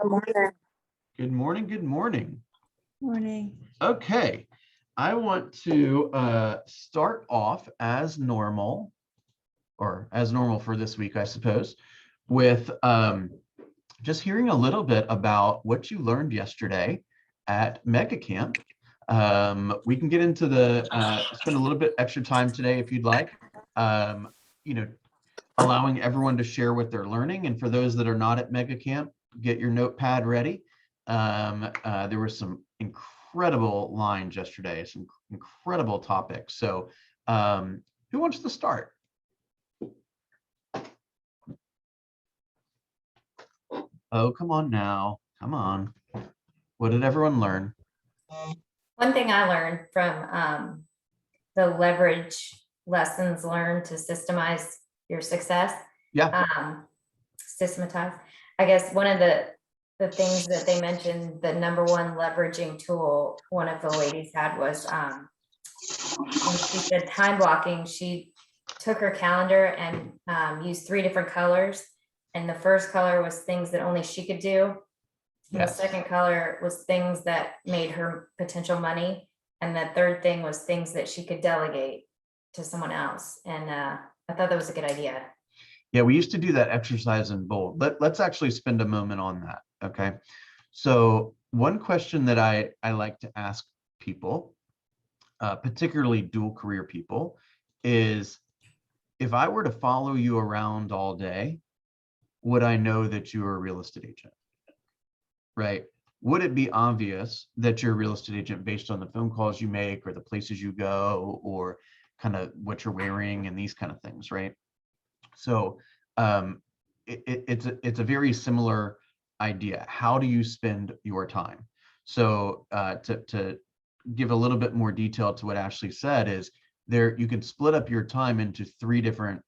Good morning. Good morning. Good morning. Morning. Okay, I want to start off as normal, or as normal for this week, I suppose, with just hearing a little bit about what you learned yesterday at Mega Camp. We can get into the spend a little bit extra time today if you'd like. You know, allowing everyone to share what they're learning, and for those that are not at Mega Camp, get your notepad ready. There were some incredible lines yesterday, some incredible topics. So who wants to start? Oh, come on now. Come on. What did everyone learn? One thing I learned from the leverage lessons learned to systemize your success. Yeah. Systematize. I guess one of the things that they mentioned, the number one leveraging tool one of the ladies had was when she said time blocking. She took her calendar and used 3 different colors. And the first color was things that only she could do. And the second color was things that made her potential money. And the third thing was things that she could delegate to someone else. And I thought that was a good idea. Yeah, we used to do that exercise in bold. Let's actually spend a moment on that. Okay. So one question that I like to ask people, particularly dual career people, is if I were to follow you around all day, would I know that you're a real estate agent? Right? Would it be obvious that you're a real estate agent based on the phone calls you make or the places you go or kind of what you're wearing and these kind of things, right? So it's a very similar idea. How do you spend your time? So to give a little bit more detail to what Ashley said is there, you can split up your time into 3 different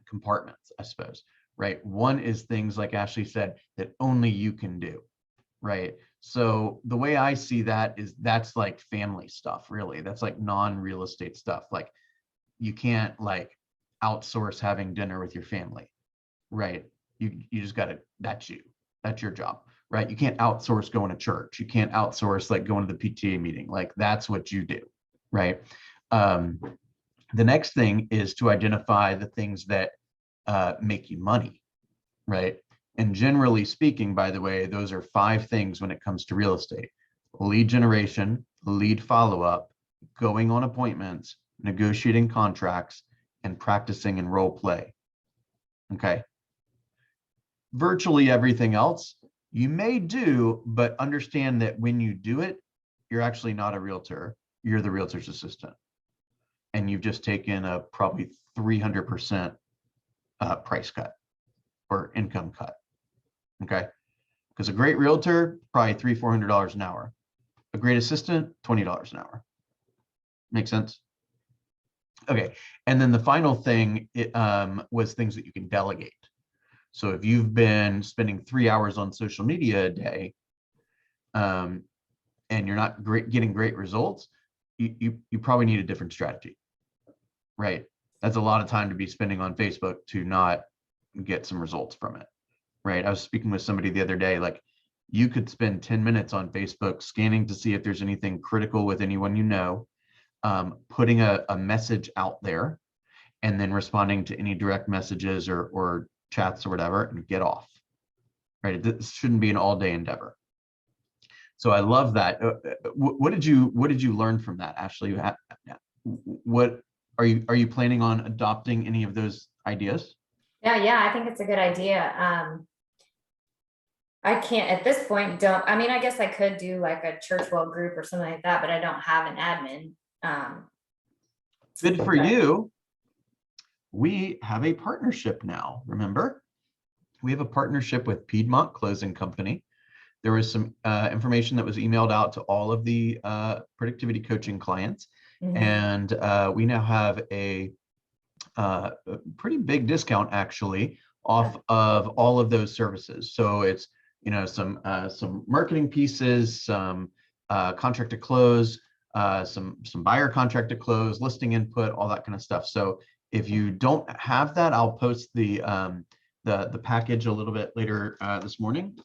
compartments, I suppose, right? One is things like Ashley said that only you can do, right? So the way I see that is that's like family stuff, really. That's like non-real estate stuff. Like you can't like outsource having dinner with your family, right? You just got to, that's your job, right? You can't outsource going to church. You can't outsource like going to the PTA meeting. Like that's what you do, right? The next thing is to identify the things that make you money, right? And generally speaking, by the way, those are 5 things when it comes to real estate: lead generation, lead follow-up, going on appointments, negotiating contracts, and practicing and role play. Okay. Virtually everything else you may do, but understand that when you do it, you're actually not a realtor. You're the realtor's assistant. And you've just taken a probably 300% price cut or income cut. Okay. Because a great realtor, probably $300-400 an hour. A great assistant, $20 an hour. Make sense? Okay. And then the final thing was things that you can delegate. So if you've been spending 3 hours on social media a day, and you're not getting great results, you probably need a different strategy, right? That's a lot of time to be spending on Facebook to not get some results from it, right? I was speaking with somebody the other day, like you could spend 10 minutes on Facebook scanning to see if there's anything critical with anyone you know, putting a message out there, and then responding to any direct messages or chats or whatever, and get off, right? This shouldn't be an all-day endeavor. So I love that. What did you learn from that, Ashley? What are you planning on adopting any of those ideas? Yeah, I think it's a good idea. I can't at this point, I mean, I guess I could do like a church world group or something like that, but I don't have an admin. Good for you. We have a partnership now. Remember, we have a partnership with Piedmont Closing Company. There was some information that was emailed out to all of the productivity coaching clients. Mm-hmm. And we now have a pretty big discount actually off of all of those services. So it's, you know, some marketing pieces, some contract to close, some buyer contract to close, listing input, all that kind of stuff. So if you don't have that, I'll post the the package a little bit later this morning.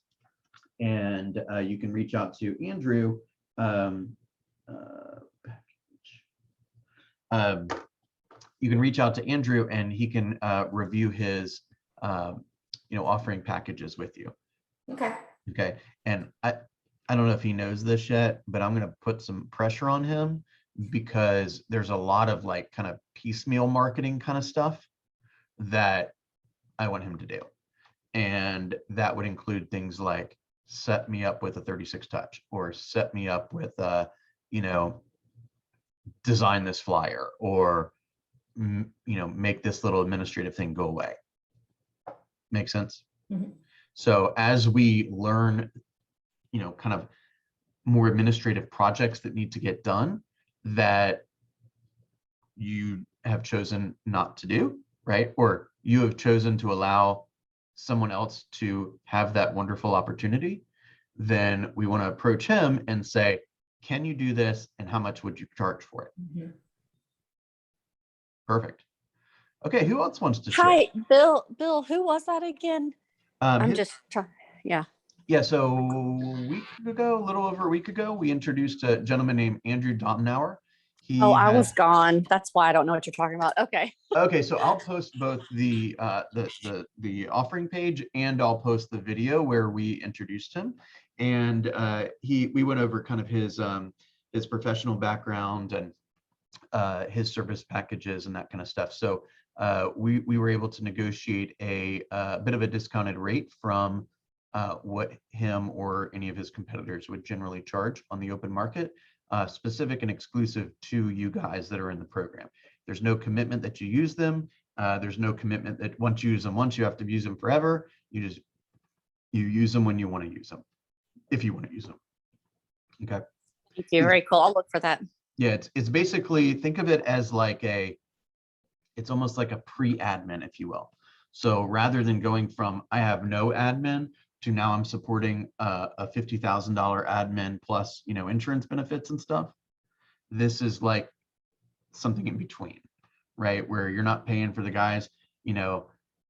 And you can reach out to Andrew. You can reach out to Andrew and he can review his offering packages with you. Okay. Okay. And I don't know if he knows this yet, but I'm going to put some pressure on him because there's a lot of like kind of piecemeal marketing kind of stuff that I want him to do. And that would include things like set me up with a 36 touch or set me up with design this flyer or make this little administrative thing go away. Make sense? Mm-hmm. So as we learn, kind of more administrative projects that need to get done that you have chosen not to do, right? Or you have chosen to allow someone else to have that wonderful opportunity, then we want to approach him and say, can you do this? And how much would you charge for it? Mm-hmm. Perfect. Okay, who else wants to share? Hi, Bill. Bill, who was that again? I'm just trying. Yeah. Yeah, so a little over a week ago, we introduced a gentleman named Andrew Domnauer. I was gone. That's why I don't know what you're talking about. Okay. Okay, so I'll post both the offering page and I'll post the video where we introduced him. And we went over kind of his professional background and his service packages and that kind of stuff. So we were able to negotiate a bit of a discounted rate from what him or any of his competitors would generally charge on the open market, specific and exclusive to you guys that are in the program. There's no commitment that you use them. There's no commitment that once you use them once, you have to use them forever. You use them when you want to use them, if you want to use them. Okay. Thank you. Very cool. I'll look for that. Yeah, it's basically, think of it as like it's almost like a pre-admin, if you will. So rather than going from I have no admin to now I'm supporting a $50,000 admin plus insurance benefits and stuff, this is like something in between, right? Where you're not paying for the guys,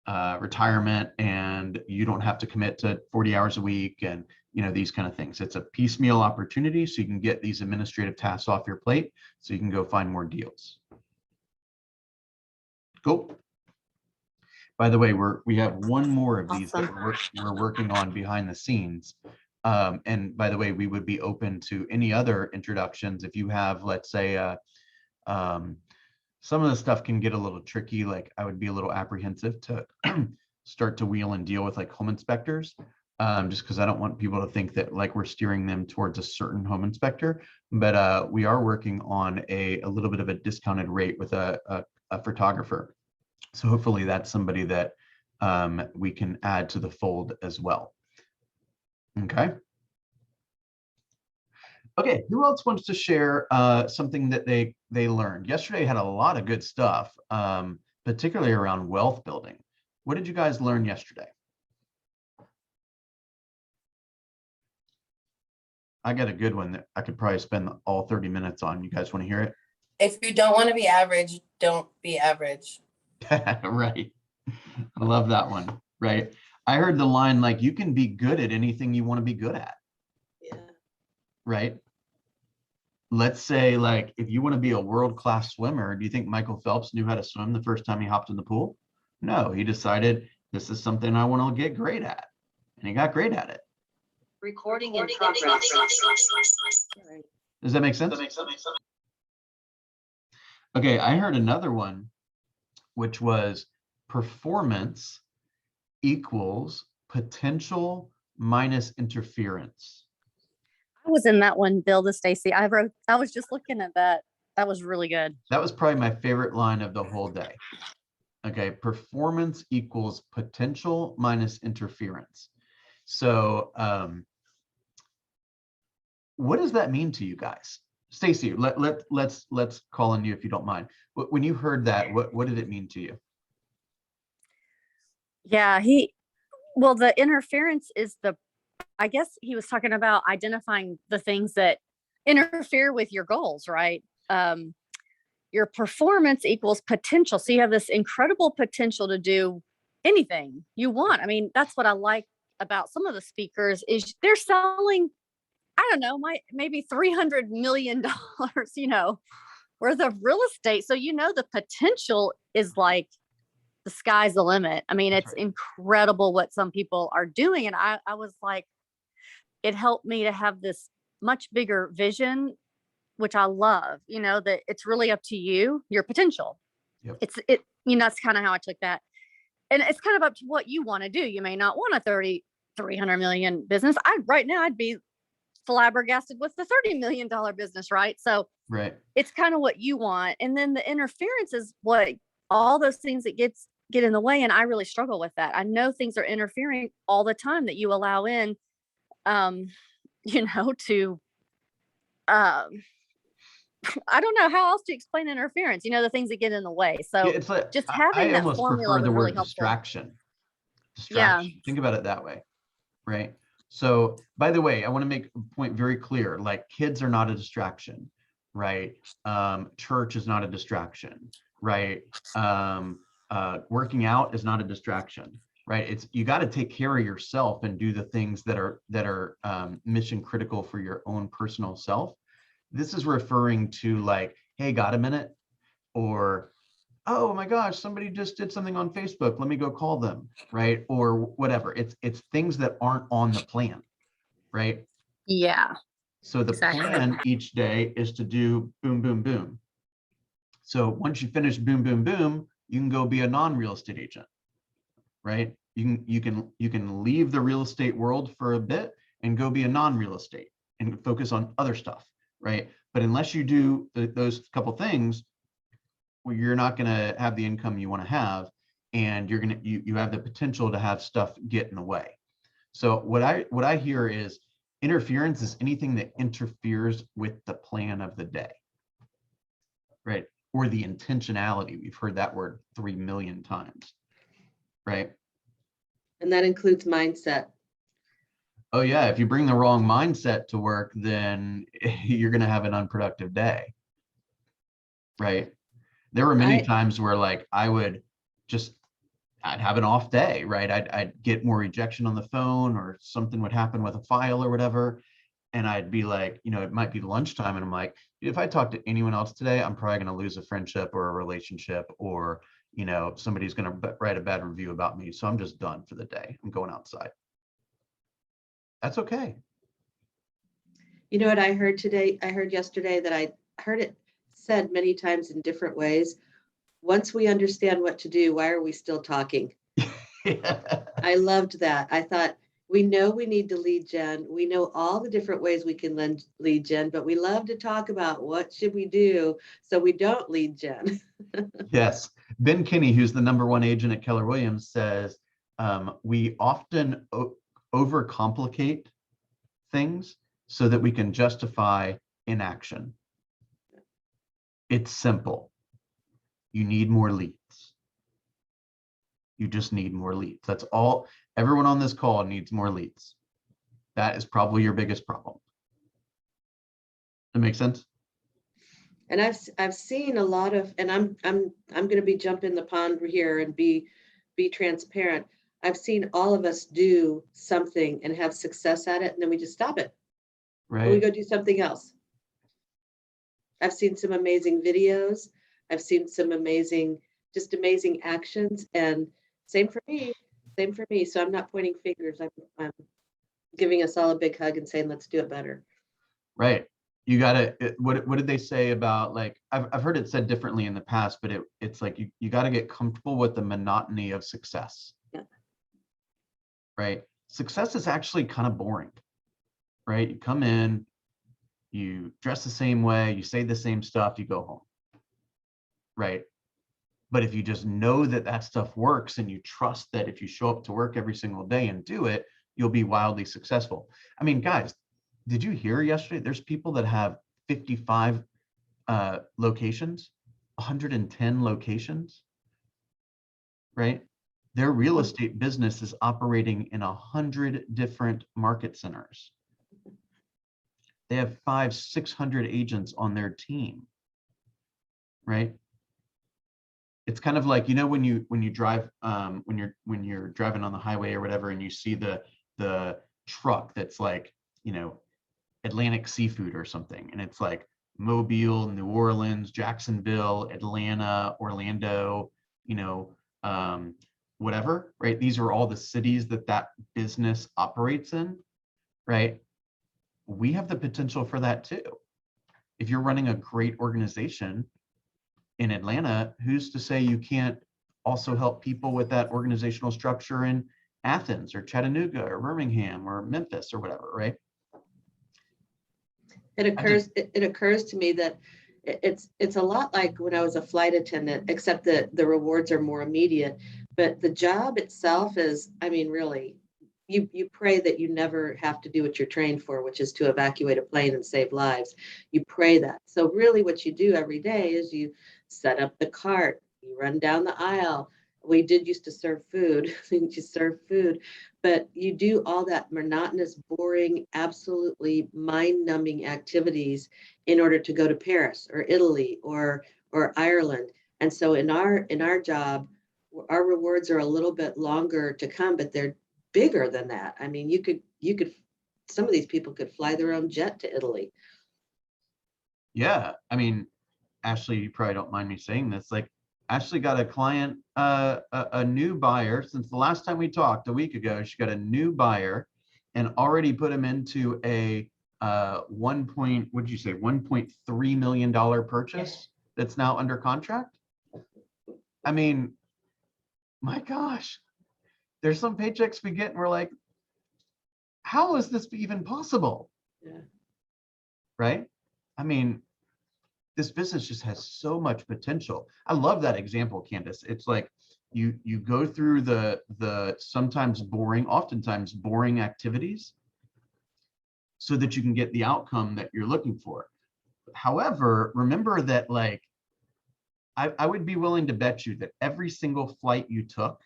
retirement, and you don't have to commit to 40 hours a week and these kind of things. It's a piecemeal opportunity so you can get these administrative tasks off your plate so you can go find more deals. Cool. By the way, we have one more of these that we're working on behind the scenes. And by the way, we would be open to any other introductions. If you have, let's say, some of the stuff can get a little tricky. Like I would be a little apprehensive to start to wheel and deal with like home inspectors, just because I don't want people to think that like we're steering them towards a certain home inspector. But we are working on a little bit of a discounted rate with a photographer. So hopefully that's somebody that we can add to the fold as well. Okay. Okay, who else wants to share something that they learned? Yesterday had a lot of good stuff, particularly around wealth building. What did you guys learn yesterday? I got a good one that I could probably spend all 30 minutes on. You guys want to hear it? If you don't want to be average, don't be average. Right. I love that one. Right. I heard the line like, you can be good at anything you want to be good at. Yeah. Right. Let's say like, if you want to be a world-class swimmer, do you think Michael Phelps knew how to swim the first time he hopped in the pool? No, he decided this is something I want to get great at. And he got great at it. Recording in progress. Does that make sense? Okay, I heard another one, which was performance equals potential minus interference. I was in that one, Bill to Stacy. I was just looking at that. That was really good. That was probably my favorite line of the whole day. Okay, performance equals potential minus interference. So what does that mean to you guys? Stacy, let's call on you if you don't mind. When you heard that, what did it mean to you? Yeah, the interference is I guess he was talking about identifying the things that interfere with your goals, right? Your performance equals potential. So you have this incredible potential to do anything you want. I mean, that's what I like about some of the speakers is they're selling, I don't know, maybe $300 million, worth of real estate. So, the potential is like the sky's the limit. I mean, That's it's incredible what some people are doing. And I was like, it helped me to have this much bigger vision, which I love, that it's really up to you, your potential. Yep. That's kind of how I took that. And it's kind of up to what you want to do. You may not want a 300 million business. Right now I'd be flabbergasted with the $30 million business, right? So Right. it's kind of what you want. And then the interference is what all those things that get in the way. And I really struggle with that. I know things are interfering all the time that you allow in, to, I don't know how else to explain interference, the things that get in the way. So Yeah, it's like just I having that almost formula prefer the was really word helpful. distraction. Yeah. Distraction. Think about it that way, right? So, by the way, I want to make a point very clear. Like, kids are not a distraction, right? Church is not a distraction, right? Working out is not a distraction, right? You got to take care of yourself and do the things that are mission critical for your own personal self. This is referring to like, hey, got a minute? Or, oh my gosh, somebody just did something on Facebook. Let me go call them, right? Or whatever. It's things that aren't on the plan, right? Yeah. So the Exactly. plan each day is to do boom, boom, boom. So once you finish boom, boom, boom, you can go be a non-real estate agent, right? You can leave the real estate world for a bit and go be a non-real estate and focus on other stuff, right? But unless you do those couple things, well, you're not going to have the income you want to have, and you have the potential to have stuff get in the way. So what I hear is interference is anything that interferes with the plan of the day, right? Or the intentionality. We've heard that word 3 million times, right? And that includes mindset. Oh yeah, if you bring the wrong mindset to work, then you're going to have an unproductive day, right? There were many times where like I'd have an off day, right? I'd get more rejection on the phone, or something would happen with a file or whatever. And I'd be like, it might be lunchtime. And I'm like, if I talk to anyone else today, I'm probably going to lose a friendship or a relationship, or, somebody's going to write a bad review about me. So I'm just done for the day. I'm going outside. That's okay. You know what I heard today? I heard yesterday that I heard it said many times in different ways. Once we understand what to do, why are we still talking? Yeah. I loved that. I thought, we know we need to lead gen. We know all the different ways we can lead gen, but we love to talk about what should we do so we don't lead gen. Yes. Ben Kinney, who's the #1 agent at Keller Williams, says we often overcomplicate things so that we can justify inaction. It's simple. You need more leads. You just need more leads. That's all. Everyone on this call needs more leads. That is probably your biggest problem. That makes sense? And I've seen a lot of, and I'm going to be jumping the pond here and be transparent. I've seen all of us do something and have success at it, and then we just stop it. Right. And we go do something else. I've seen some amazing videos. I've seen some amazing actions, and same for me. So I'm not pointing fingers. I'm giving us all a big hug and saying, let's do it better. Right. You gotta, what did they say about, like, I've heard it said differently in the past, but it's like, you gotta get comfortable with the monotony of success. Yeah. Right. Success is actually kind of boring, right? You come in, you dress the same way, you say the same stuff, you go home. Right. But if you just know that stuff works, and you trust that if you show up to work every single day and do it, you'll be wildly successful. I mean, guys, did you hear yesterday? There's people that have 55 locations, 110 locations, right? Their real estate business is operating in 100 different market centers. They have 500-600 agents on their team, right? it's kind of like, you know, when you drive, when you're driving on the highway or whatever, and you see the truck that's like, you know, Atlantic seafood or something, and it's like Mobile, New Orleans, Jacksonville, Atlanta, Orlando, you know, whatever, right? These are all the cities that business operates in, right? We have the potential for that too. If you're running a great organization in Atlanta, who's to say you can't also help people with that organizational structure in Athens or Chattanooga or Birmingham or Memphis or whatever, right? It occurs to me that it's a lot like when I was a flight attendant, except that the rewards are more immediate. But the job itself is, I mean, really, you pray that you never have to do what you're trained for, which is to evacuate a plane and save lives. You pray that. So really what you do every day is you set up the cart, you run down the aisle. We did used to serve food, you serve food, but you do all that monotonous, boring, absolutely mind-numbing activities in order to go to Paris or Italy or Ireland. And so in our job, our rewards are a little bit longer to come, but they're bigger than that. I mean, you could some of these people could fly their own jet to Italy. Yeah, I mean, Ashley, you probably don't mind me saying this, like Ashley got a client, a new buyer since the last time we talked a week ago. She got a new buyer and already put him into a what did you say, $1.3 million purchase that's now under contract. I mean, my gosh, there's some paychecks we get and we're like, how is this even possible? Yeah. Right? I mean, this business just has so much potential. I love that example, Candace. It's like you go through the sometimes boring, oftentimes boring activities so that you can get the outcome that you're looking for. However, remember that, like, I would be willing to bet you that every single flight you took,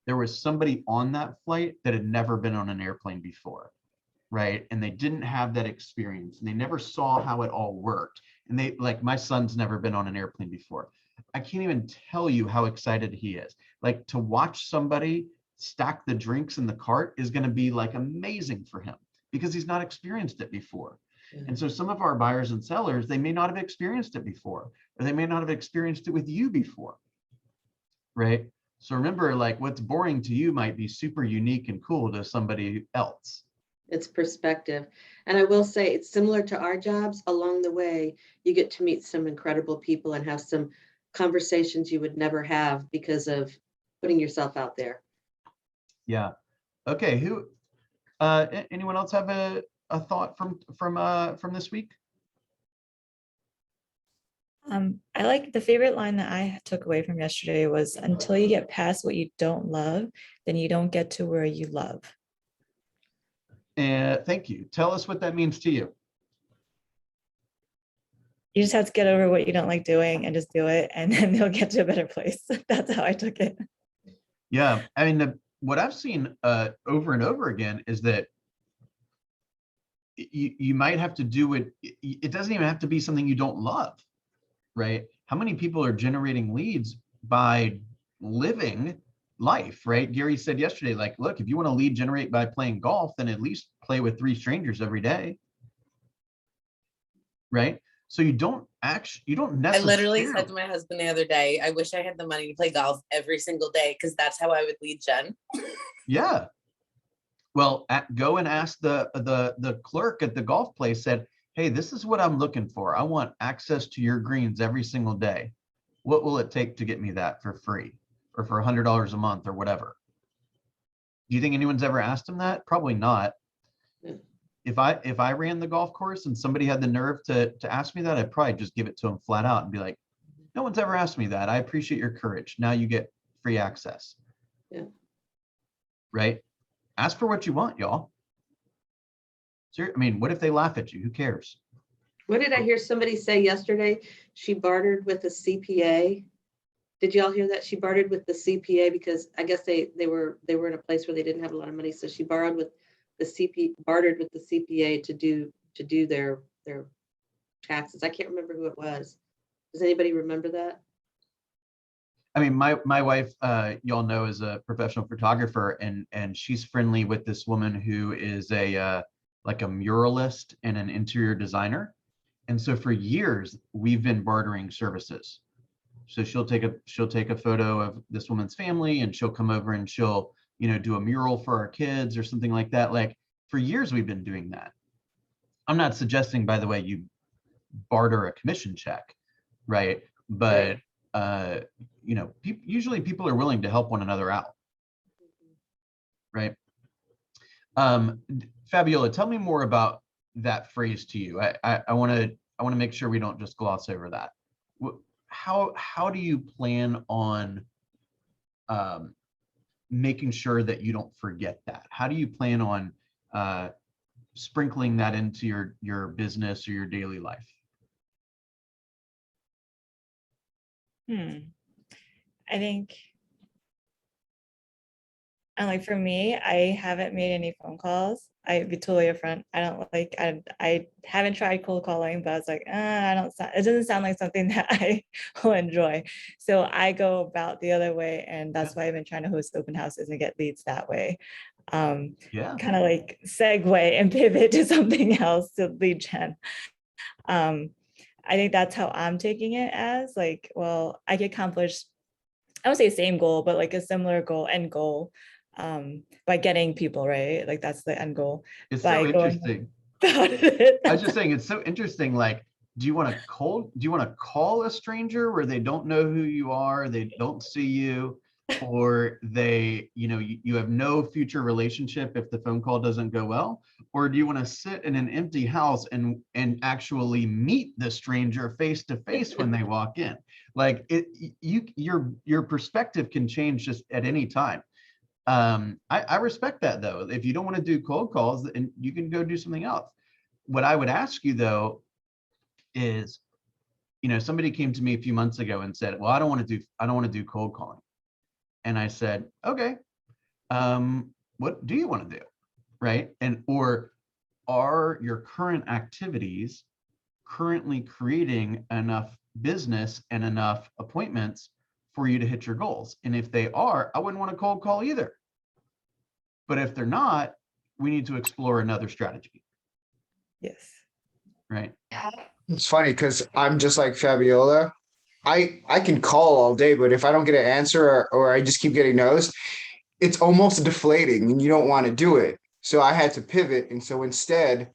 there was somebody on that flight that had never been on an airplane before, right? And they didn't have that experience and they never saw how it all worked. And they, like, my son's never been on an airplane before. I can't even tell you how excited he is. Like, to watch somebody stack the drinks in the cart is going to be like amazing for him because he's not experienced it before. And so some of our buyers and sellers, they may not have experienced it before, or they may not have experienced it with you before, right? So remember, like, what's boring to you might be super unique and cool to somebody else. It's perspective. And I will say it's similar to our jobs. Along the way, you get to meet some incredible people and have some conversations you would never have because of putting yourself out there. Yeah. Okay. Anyone else have a thought from this week? I like the favorite line that I took away from yesterday was, until you get past what you don't love, then you don't get to where you love. Thank you. Tell us what that means to you. You just have to get over what you don't like doing and just do it, and then you'll get to a better place. That's how I took it. Yeah. I mean, what I've seen over and over again is that you might have to do it. It doesn't even have to be something you don't love, right? How many people are generating leads by living life, right? Gary said yesterday, like, look, if you want to lead generate by playing golf, then at least play with 3 strangers every day, right? So you don't I necessarily. literally said to my husband the other day, I wish I had the money to play golf every single day because that's how I would lead Jen. Yeah. Well, go and ask the clerk at the golf place, said, hey, this is what I'm looking for. I want access to your greens every single day. What will it take to get me that for free or for $100 a month or whatever? Do you think anyone's ever asked him that? Probably not. Yeah. If I ran the golf course and somebody had the nerve to ask me that, I'd probably just give it to them flat out and be like, no one's ever asked me that. I appreciate your courage. Now you get free access. Yeah. Right? Ask for what you want, y'all. I mean, what if they laugh at you? Who cares? What did I hear somebody say yesterday? She bartered with a CPA. Did y'all hear that? She bartered with the CPA because I guess they were in a place where they didn't have a lot of money. So she bartered with the CPA to do their taxes. I can't remember who it was. Does anybody remember that? I mean, my wife, y'all know, is a professional photographer, and she's friendly with this woman who is a like a muralist and an interior designer. And so for years we've been bartering services. So she'll take a photo of this woman's family, and she'll come over and she'll, you know, do a mural for our kids or something like that. Like for years we've been doing that. I'm not suggesting, by the way, you barter a commission check, right? But you know, usually people are willing to help one another out, right? Fabiola, tell me more about that phrase to you. I want to make sure we don't just gloss over that. How do you plan on making sure that you don't forget that? How do you plan on sprinkling that into your business or your daily life? I think, and like for me, I haven't made any phone calls. I'd be totally upfront. I don't like, I haven't tried cold calling, but I was like, it doesn't sound like something that I will enjoy. So I go about the other way. And that's why I've been trying to host open houses and get leads that way. Yeah. Kind of like segue and pivot to something else to lead gen. I think that's how I'm taking it as like, well, I could accomplish, I would say same goal, but like a similar goal, end goal, by getting people, right? Like that's the end goal. It's by so interesting. I was just saying, it's so interesting. Like, do you want to call a stranger where they don't know who you are, they don't see you, or they, you know, you have no future relationship if the phone call doesn't go well? Or do you want to sit in an empty house and actually meet the stranger face to face when they walk in? Like your perspective can change just at any time. I respect that, though. If you don't want to do cold calls, and you can go do something else. What I would ask you, though, is, you know, somebody came to me a few months ago and said, well, I don't want to do cold calling. And I said, okay, what do you want to do? Right. Or are your current activities currently creating enough business and enough appointments for you to hit your goals? And if they are, I wouldn't want to cold call either. But if they're not, we need to explore another strategy. Yes. Right. It's funny because I'm just like Fabiola. I can call all day, but if I don't get an answer or I just keep getting no's, it's almost deflating and you don't want to do it. So I had to pivot. And so instead,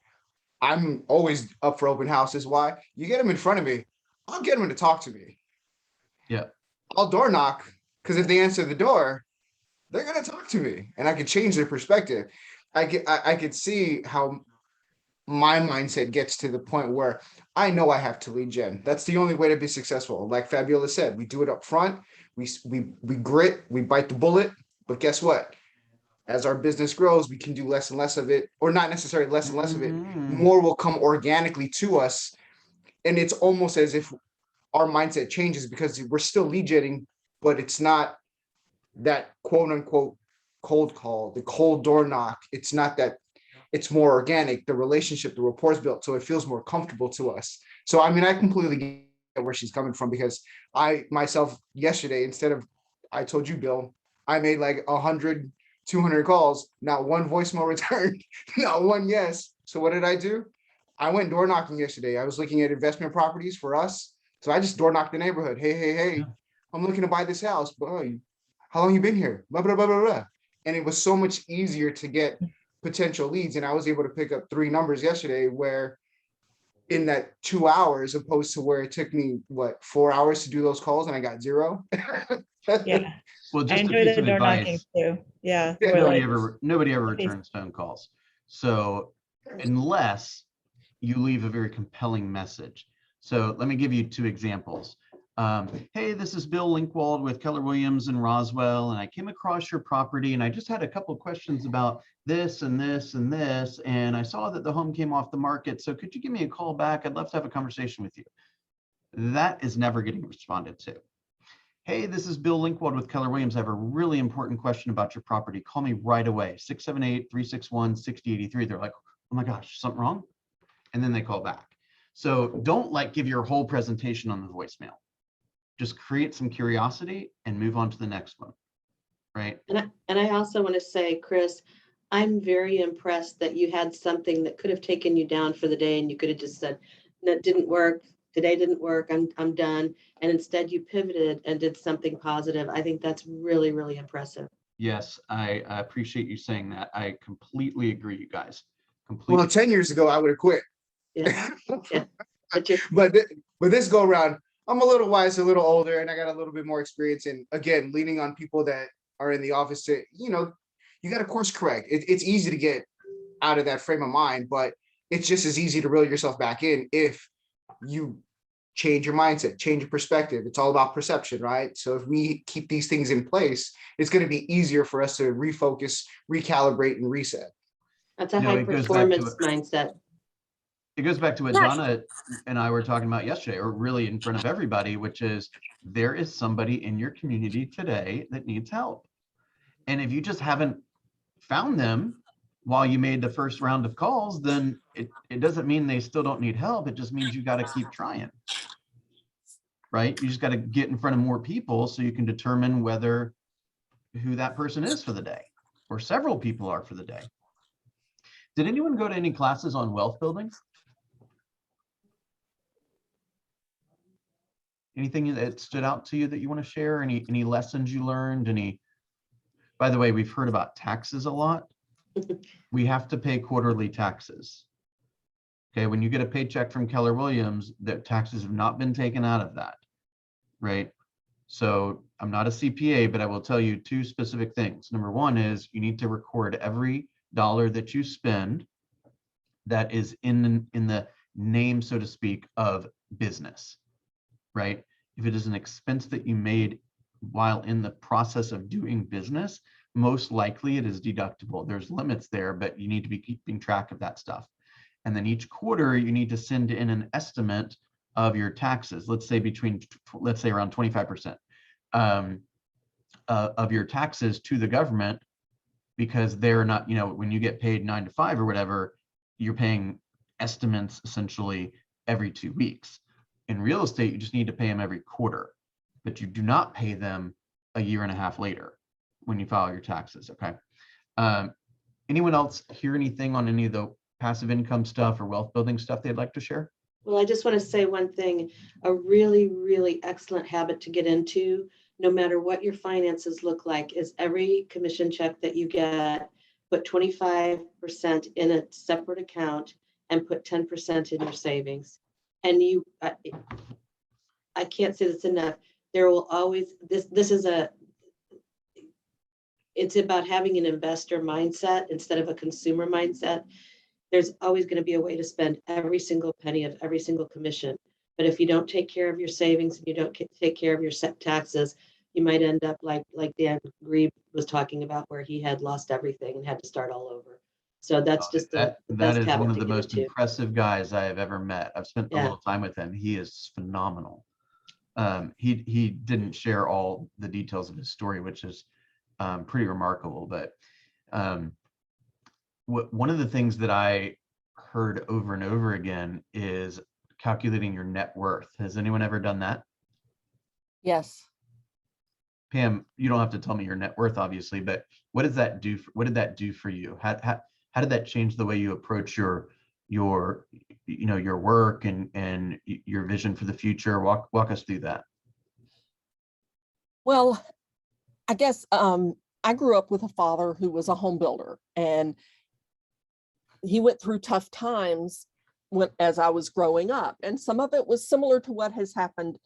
I'm always up for open houses. Why? You get them in front of me, I'll get them to talk to me. Yeah. I'll door knock because if they answer the door, they're gonna talk to me and I could change their perspective. I could see how my mindset gets to the point where I know I have to lead gen. That's the only way to be successful. Like Fabiola said, we do it up front. We grit, we bite the bullet. But guess what? As our business grows, we can do less and less of it, or not necessarily less and less of it. More will come organically to us. And it's almost as if our mindset changes because we're still lead genning, but it's not that quote unquote cold call, the cold door knock. It's not that. It's more organic, the relationship, the rapport's built, so it feels more comfortable to us. So, I mean, I completely get where she's coming from because I myself yesterday, instead of, I told you, Bill, I made like 100, 200 calls, not one voicemail returned, not one yes. So what did I do? I went door knocking yesterday. I was looking at investment properties for us. So I just door knocked the neighborhood. Hey, I'm looking to buy this house, but how long you been here? Blah, blah, blah, blah, blah. And it was so much easier to get potential leads. And I was able to pick up 3 numbers yesterday where in that 2 hours, opposed to where it took me, 4 hours to do those calls and I got 0. Yeah. Well, I just a enjoy piece the of door knocking advice. too. Yeah. Yeah, we're like, Nobody ever okay. returns phone calls. So unless you leave a very compelling message. So let me give you 2 examples. Hey, this is Bill Linkwald with Keller Williams in Roswell, and I came across your property and I just had a couple of questions about this and this and this, and I saw that the home came off the market. So could you give me a call back? I'd love to have a conversation with you. That is never getting responded to. Hey, this is Bill Linkwald with Keller Williams. I have a really important question about your property. Call me right away, 678-361-6083. They're like, oh my gosh, something wrong? And then they call back. So don't give your whole presentation on the voicemail. just create some curiosity and move on to the next one, right? And I also want to say, Chris, I'm very impressed that you had something that could have taken you down for the day and you could have just said, that didn't work. Today didn't work. I'm done. And instead you pivoted and did something positive. I think that's really, really impressive. Yes, I appreciate you saying that. I completely agree, you guys. Well, Completely. 10 years ago, I would have quit. Yeah. Yeah. But you're, But this go around, I'm a little wiser, a little older, and I got a little bit more experience. And again, leaning on people that are in the office to, you got to course correct. It's easy to get out of that frame of mind, but it's just as easy to reel yourself back in if you change your mindset, change your perspective. It's all about perception, right? So if we keep these things in place, it's going to be easier for us to refocus, recalibrate, and reset. that's a You know, high it goes back to performance mindset. It goes back to what Yes. Donna and I were talking about yesterday, or really in front of everybody, which is there is somebody in your community today that needs help. And if you just haven't found them while you made the first round of calls, then it doesn't mean they still don't need help. It just means you got to keep trying, right? You just got to get in front of more people so you can determine who that person is for the day, or several people are for the day. Did anyone go to any classes on wealth building? Anything that stood out to you that you want to share? Any lessons you learned? By the way, we've heard about taxes a lot. We have to pay quarterly taxes. Okay, when you get a paycheck from Keller Williams, the taxes have not been taken out of that, right? So I'm not a CPA, but I will tell you two specific things. Number one is you need to record every dollar that you spend that is in the name, so to speak, of business, right? If it is an expense that you made while in the process of doing business, most likely it is deductible. There's limits there, but you need to be keeping track of that stuff. And then each quarter you need to send in an estimate of your taxes. Let's say around 25% of your taxes to the government, because they're not, when you get paid 9 to 5 or whatever, you're paying estimates essentially every 2 weeks. In real estate, you just need to pay them every quarter, but you do not pay them a year and a half later when you file your taxes, okay? Anyone else hear anything on any of the passive income stuff or wealth building stuff they'd like to share? Well, I just want to say one thing, a really, really excellent habit to get into, no matter what your finances look like, is every commission check that you get, put 25% in a separate account and put 10% in your savings. And I can't say this enough. There will always, it's about having an investor mindset instead of a consumer mindset. There's always going to be a way to spend every single penny of every single commission. But if you don't take care of your savings and you don't take care of your taxes, you might end up like Dan Grebe was talking about, where he had lost everything and had to start all over. So that's just the that best is habit one of to the get most into. impressive guys I have ever met. I've spent a Yeah. little time with him. He is phenomenal. He didn't share all the details of his story, which is pretty remarkable. But one of the things that I heard over and over again is calculating your net worth. Has anyone ever done that? Yes. Pam, you don't have to tell me your net worth, obviously, but what does that do? What did that do for you? How did that change the way you approach your work and your vision for the future? Walk us through that. Well, I guess I grew up with a father who was a home builder, and he went through tough times as I was growing up. And some of it was similar to what has happened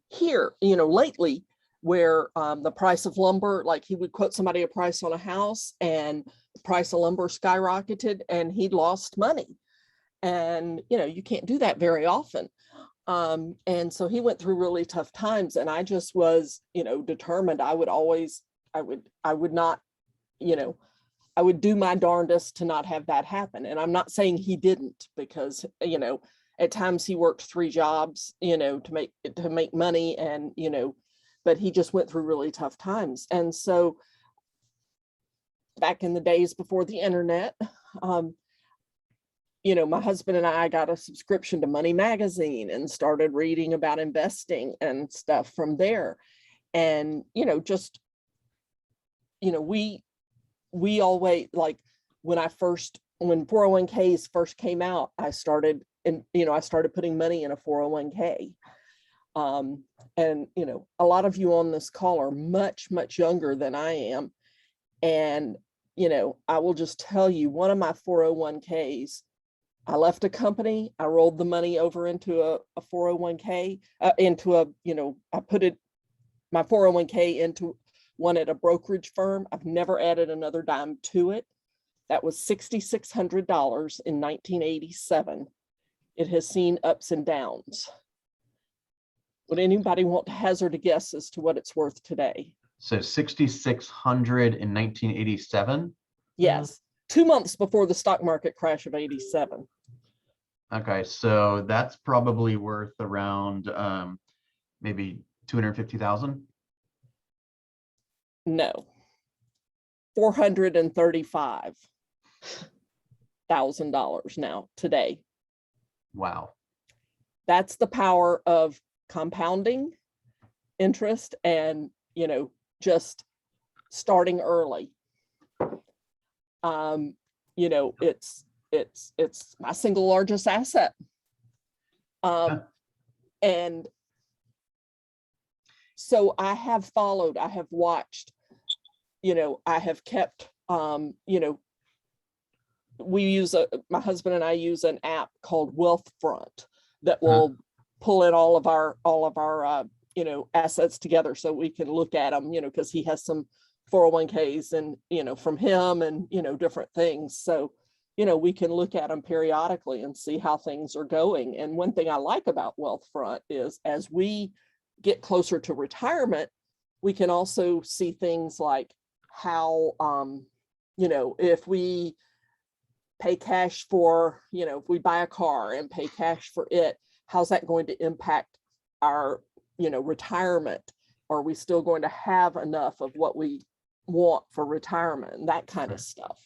here, lately, where the price of lumber, like he would quote somebody a price on a house and the price of lumber skyrocketed and he lost money. And, you can't do that very often. And so he went through really tough times, and I just was, determined. I would do my darndest to not have that happen. And I'm not saying he didn't, because, at times he worked 3 jobs, to make money, and, but he just went through really tough times. And so back in the days before the internet, my husband and I got a subscription to Money Magazine and started reading about investing and stuff from there. And, just, we always, like, when 401ks first came out, I started putting money in a 401k. And, a lot of you on this call are much, much younger than I am. And, I will just tell you, one of my 401ks, I left a company, I rolled the money over into a 401k, I put my 401k into one at a brokerage firm. I've never added another dime to it. That was $6,600 in 1987. It has seen ups and downs. Would anybody want to hazard a guess as to what it's worth today? So 6,600 in 1987. Yes, 2 months before the stock market crash of 87. Okay, so that's probably worth around maybe 250,000. No, $435,000 now today. Wow. That's the power of compounding interest and, just starting early. It's my single largest asset. And so I have watched, I have kept, my husband and I use an app called Wealthfront that will pull in all of our assets together so we can look at them, because he has some 401ks and, from him and, different things. So, we can look at them periodically and see how things are going. And one thing I like about Wealthfront is as we get closer to retirement, we can also see things like how, if we pay cash for, if we buy a car and pay cash for it, how's that going to impact our, retirement? Are we still going to have enough of what we want for retirement and that kind of stuff?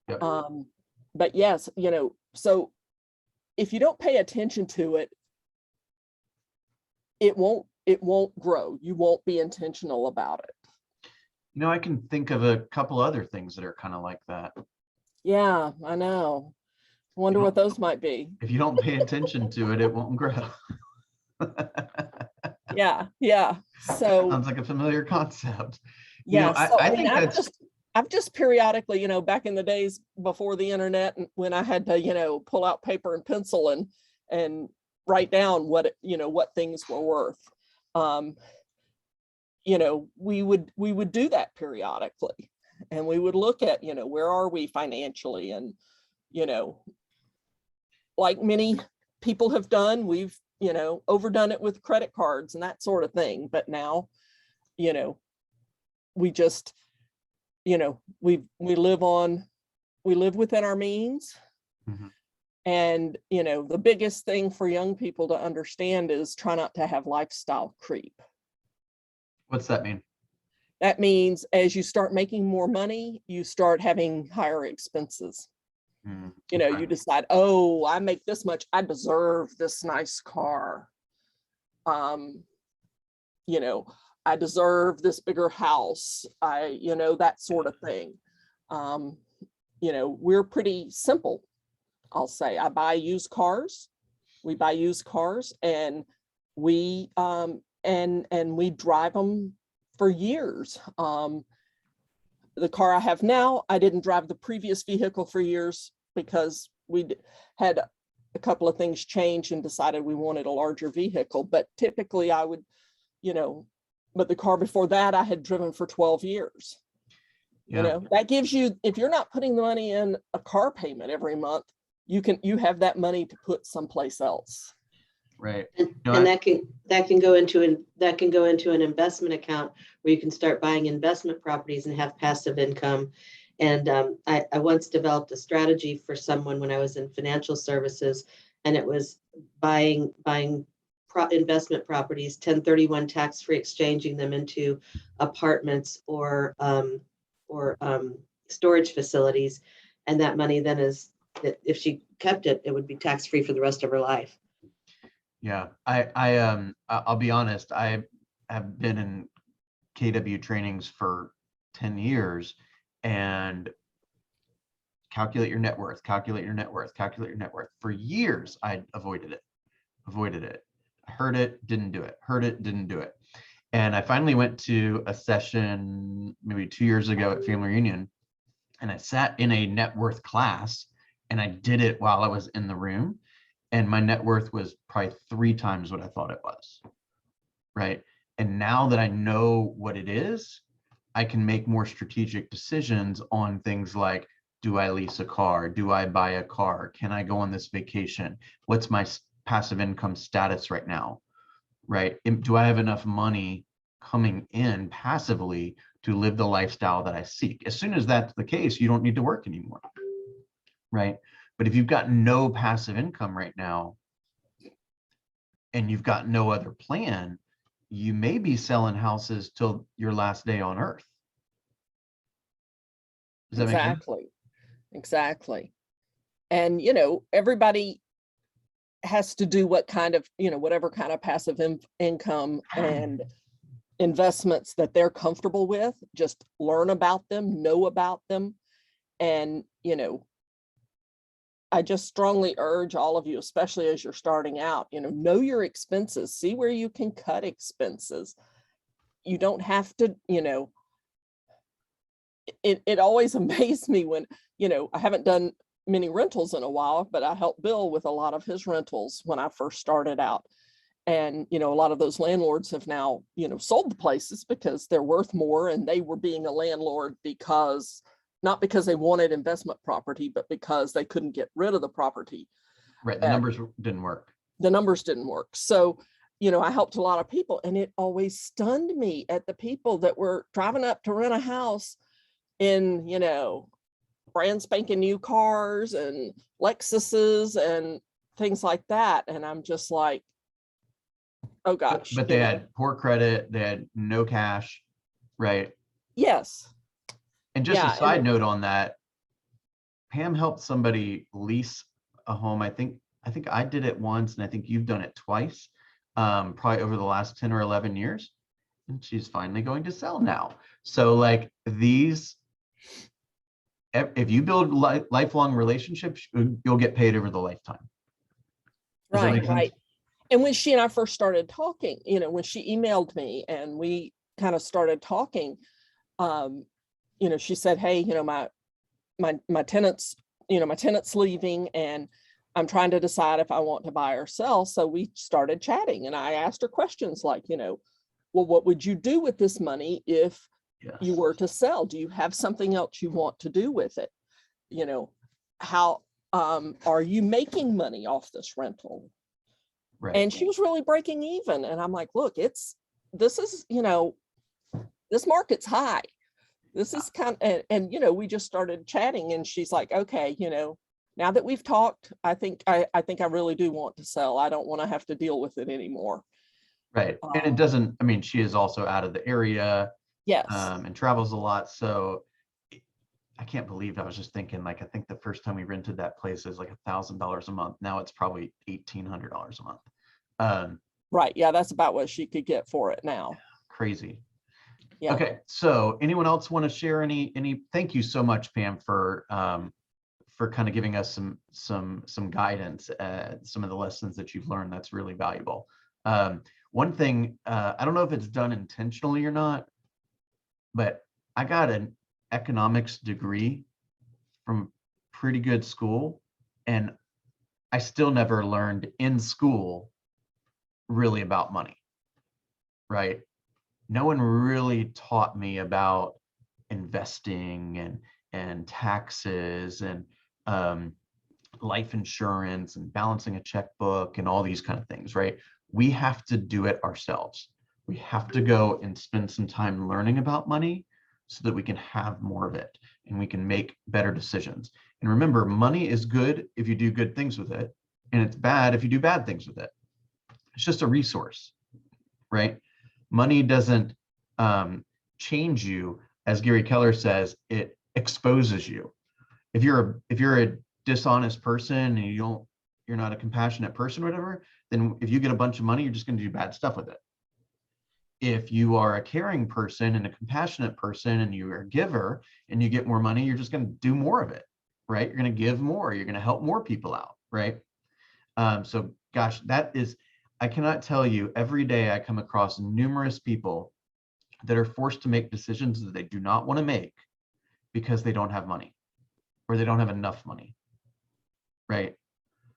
Yep. But yes, so if you don't pay attention to it, it won't grow. You won't be intentional about it. I can think of a couple other things that are kind of like that. Yeah, I know. Wonder what those might be. If you don't pay attention to it, it won't grow. Yeah. So sounds like a familiar concept. Yeah, I think that's I've just periodically, back in the days before the internet, and when I had to, pull out paper and pencil and write down what things were worth. We would do that periodically, and we would look at, where are we financially, and, like many people have done, we've, overdone it with credit cards and that sort of thing. But now, we just, we live within our means. Mhm. And, the biggest thing for young people to understand is try not to have lifestyle creep. What's that mean? That means as you start making more money, you start having higher expenses. Okay. You decide, oh, I make this much, I deserve this nice car. I deserve this bigger house. That sort of thing. We're pretty simple. I'll say I buy used cars. We buy used cars, and we we drive them for years. The car I have now, I didn't drive the previous vehicle for years because we had a couple of things change and decided we wanted a larger vehicle. But typically I would, but the car before that I had driven for 12 years. Yeah. That gives you, if you're not putting the money in a car payment every month, you have that money to put someplace else. Right. And that can go into an investment account where you can start buying investment properties and have passive income. And I once developed a strategy for someone when I was in financial services, and it was buying investment properties, 1031 tax-free, exchanging them into apartments or storage facilities, and that money then is that if she kept it, it would be tax-free for the rest of her life. Yeah, I'll be honest. I have been in KW trainings for 10 years, and calculate your net worth, calculate your net worth, calculate your net worth. For years, I avoided it. I heard it, didn't do it, heard it, didn't do it. And I finally went to a session maybe 2 years ago at Family Reunion, and I sat in a net worth class, and I did it while I was in the room. And my net worth was probably 3 times what I thought it was, right? And now that I know what it is, I can make more strategic decisions on things like, do I lease a car? Do I buy a car? Can I go on this vacation? What's my passive income status right now, right? Do I have enough money coming in passively to live the lifestyle that I seek? As soon as that's the case, you don't need to work anymore, right? But if you've got no passive income right now and you've got no other plan, you may be selling houses till your last day on earth. Does that make sense? Exactly. And, everybody has to do what kind of, whatever kind of passive income and investments that they're comfortable with. Just learn about them, know about them. And, I just strongly urge all of you, especially as you're starting out, know your expenses, see where you can cut expenses. You don't have to, it always amazed me when, I haven't done many rentals in a while, but I helped Bill with a lot of his rentals when I first started out. And, a lot of those landlords have now, sold the places because they're worth more, and they were being a landlord because, not because they wanted investment property, but because they couldn't get rid of the property. Right. The numbers didn't work. So, I helped a lot of people, and it always stunned me at the people that were driving up to rent a house in, brand spanking new cars and Lexuses and things like that. And I'm just like, oh gosh. But they had poor credit, they had no cash, right? Yes. And just a side note on that, Pam helped somebody lease a home. I think I did it once, and I think you've done it twice, probably over the last 10 or 11 years. And she's finally going to sell now. So like these, if you build lifelong relationships, you'll get paid over the lifetime. Right. And when she and I first started talking, when she emailed me and we kind of started talking, she said, hey, my tenant's leaving, and I'm trying to decide if I want to buy or sell. So we started chatting, and I asked her questions like, well, what would you do with this money if you were to sell? Do you have something else you want to do with it? How are you making money off this rental? Right. And she was really breaking even. And I'm like, look, this is, this market's high. This is kind of, and we just started chatting, and she's like, okay, now that we've talked, I think I really do want to sell. I don't want to have to deal with it anymore. Right. And it doesn't, she is also out of the area. Yes. And travels a lot. So I can't believe, I was just thinking, like, I think the first time we rented that place is like $1,000 a month. Now it's probably $1,800 a month. Right. Yeah. That's about what she could get for it now. Crazy. Yeah. Okay. So anyone else want to share any, thank you so much, Pam, for kind of giving us some guidance, some of the lessons that you've learned. That's really valuable. One thing, I don't know if it's done intentionally or not, but I got an economics degree from pretty good school, and I still never learned in school really about money, right? No one really taught me about investing and taxes and life insurance and balancing a checkbook and all these kind of things, right? We have to do it ourselves. We have to go and spend some time learning about money so that we can have more of it and we can make better decisions. And remember, money is good if you do good things with it, and it's bad if you do bad things with it. It's just a resource, right? Money doesn't change you. As Gary Keller says, it exposes you. If you're dishonest person and you're not a compassionate person or whatever, then if you get a bunch of money, you're just going to do bad stuff with it. If you are a caring person and a compassionate person and you're a giver and you get more money, you're just going to do more of it, right? You're going to give more, you're going to help more people out, right? So gosh, I cannot tell you, every day I come across numerous people that are forced to make decisions that they do not want to make because they don't have money or they don't have enough money, right?